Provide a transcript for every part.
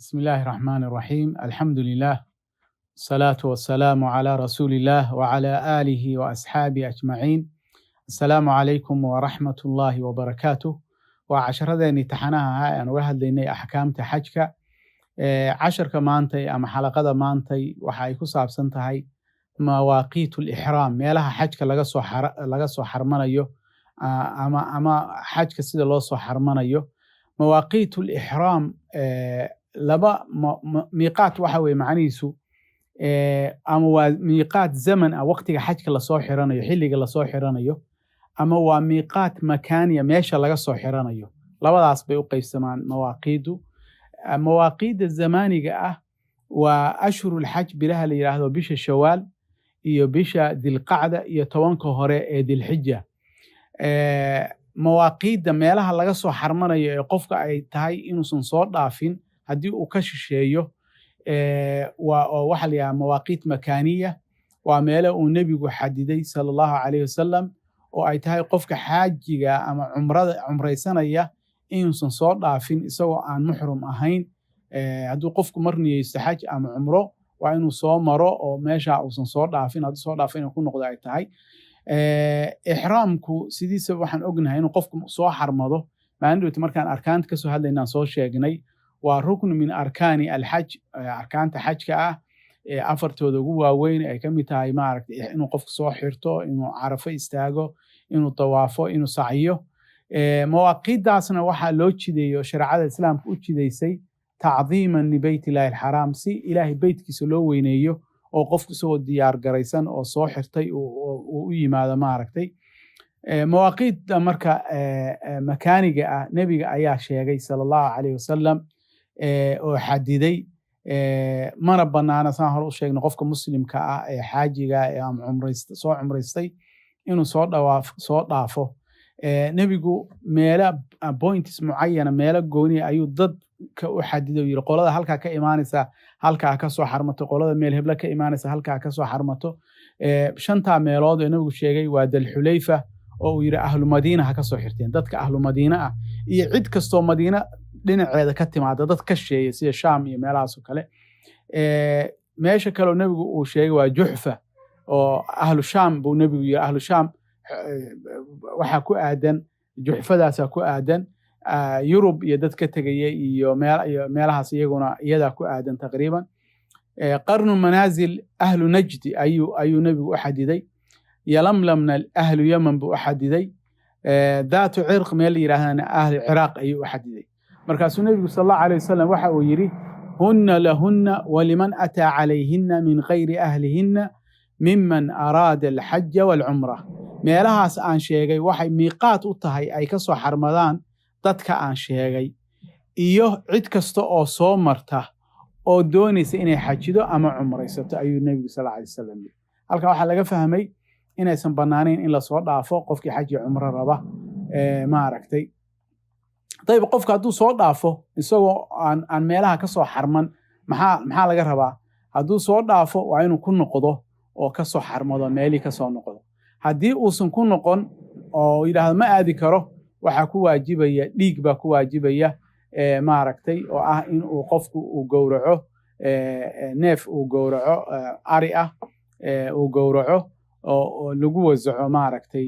بسم الله الرحمن الرحيم. الحمد لله، الصلاة والسلام على رسول الله وعلى آله وأصحابه أجمعين. السلام عليكم ورحمة الله وبركاته. وعشرتين تحناها أنا واحد لإني أحكام تحجك عشر كمانتي أما حلقة مانتي وحيكون صابسنتهاي مواقيت الإحرام ميلها حجك لقصو حرمانيو أما حجك سيد الله صو حرمانيو مواقيت الإحرام لبا ميقات وحوي معنيسو أما وميقات زمن أو وقت حجك لصو حرانيو حلق لصو حرانيو أما وميقات مكانية ميشا لقصو حرانيو لبا داس بيو قيسمان مواقيدو مواقيد الزمانية وأشهر الحج بلها اللي يراهدو بيش الشوال iyo bisha dilqacda iyo tobanka hore ee dilxija mawaaqiida meelaha laga soo xarmanayo ee qofka ay tahay inuusan soo dhaafin hadii uu ka shisheeyo waxa la yiraahdaa mawaaqiit makaaniya waa meelo uu nabigu xadiday sallallahu alayhi wasallam oo ay tahay qofka xaajiga ama umraysanaya inuusan soo dhaafin isagoo aan muhrim ahayn haduu qofku marniyeysto xaj ama umro waa inuu soo maro oo meesha uusan soo dhaafin hadii soo dhaafin ku noqdo ay tahay ihraamku sidiisa waxaan ognahay inuu qofku soo xarmado maalintii markaan arkaanta ka soo hadlaynaa soo sheegnay waa rukn min arkaani alhajj arkaanta xajka ah afartooda ugu waaweyn ay kamid tahay maaragtay inuu qofku soo xirto inuu carafo istaago inuu tawaafo inuu saciyo mawaaqiidaasna waxa loo jideeyo shariicada islaamka u jideysay تعظيما لبيت الله الحرام سي إلهي بيتك سلو وينيو أو قفك سو ديار قريسان أو سو حرتي ويماذا ما عرفتي مواقيت مركا مكانية نبي أياه شيء صلى الله عليه وسلم وحددي ما ربنا أنا سهر شيء نقفك مسلم كحاجي أم عمريستي إنه صوت ضعفه نبيجو ميلا بوينتس معينة ميلا جوني أيو ضد كأحدده يقول قولها هل كإيمانسة هل كسو حرمته قولها ميل هبلا كإيمانسة هل كسو حرمته شنطة ميلاد نبيجو شيء واد الحليفة أو يرى أهل مدينة هكسو حرتين ضد كأهل مدينة يعد كستو مدينة لين عيدا كتم عدا ضد كشيء سي الشام يميلاسو كله ماشي كلو نبيجو شيء وجحفة أو أهل الشام بو نبيجو أهل الشام waxa ku aadan juxfadaas ku aadan Yurub iyo dadka tagayay iyo meelahaas iyaguna iyada ku aadan taqriiban qarnu manazil ahlu najd ayu nabigu u xadiday yalamlamna ahlu yaman bu xadiday daatu irq meel yiraahdana ahlu iraq ayu u xadiday markaasuu nabigu sallallahu alayhi wasallam waxa uu yiri hunna lahunna wa liman ata alayhinna min ghayri ahlihinna mimman arada al-hajj wal-umrah meelahaas aan sheegay waxay miiqaat u tahay ay ka soo xarmadaan dadka aan sheegay iyo cid kasta oo soo marta oo doonaysa inay xajido ama umraysato ayuu nabiga sallallahu alayhi wasallam halka waxa laga fahmay inaysan banaaneyn in la soo dhaafo qofkii xaj iyo umro raba ma aragtay tayib qofka haduu soo dhaafo isagoo aan meelaha ka soo xarman maxaa laga rabaa haduu soo dhaafo waa inuu ku noqdo oo ka soo xarmado meeli ka soo noqdo haddii uusan ku noqon oo yiraahdo ma aadi karo waxa ku waajibaya dhiig ba ku waajibaya ma aragtay oo ah in uu qofku uu gowraco neef uu gowraco ari ah uu gowraco oo lagu wasaco ma aragtay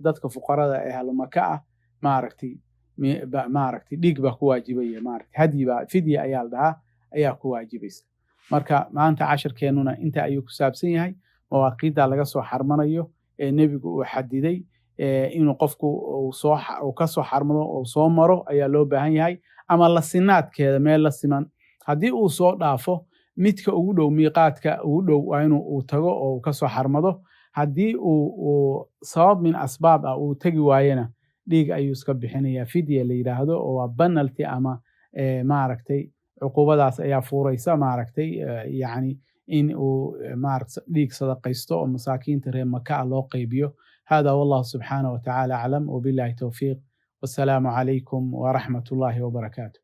dadka fuqarada ee halmaka ah ma aragtay dhiig ba ku waajibaya ma aragtay hadi ba fidya ayaa ku waajibaysa marka maanta casharkeenuna inta ayuu ku saabsan yahay mawaaqiida laga soo xarmanayo nabigu uu xadiday inuu qofku uu ka soo xarmado oo soo maro ayaa loo baahan yahay ama la sinaadkeeda meel la siman hadii uu soo dhaafo midka ugu dhow miiqaadka ugu dhow waa inuu uu tago oo ka soo xarmado hadii uu sabab min asbaab uu tagi waayana dhiig ayuu iska bixinaya fidya la yiraahdo oo penalty ama ma aragtay عقوبات أيها فوريسا ما عرفتي يعني إن مارس ليك صدقيستو ومساكين ترى مكة الله قيبيو هذا والله سبحانه وتعالى أعلم وبالله توفيق والسلام عليكم ورحمة الله وبركاته.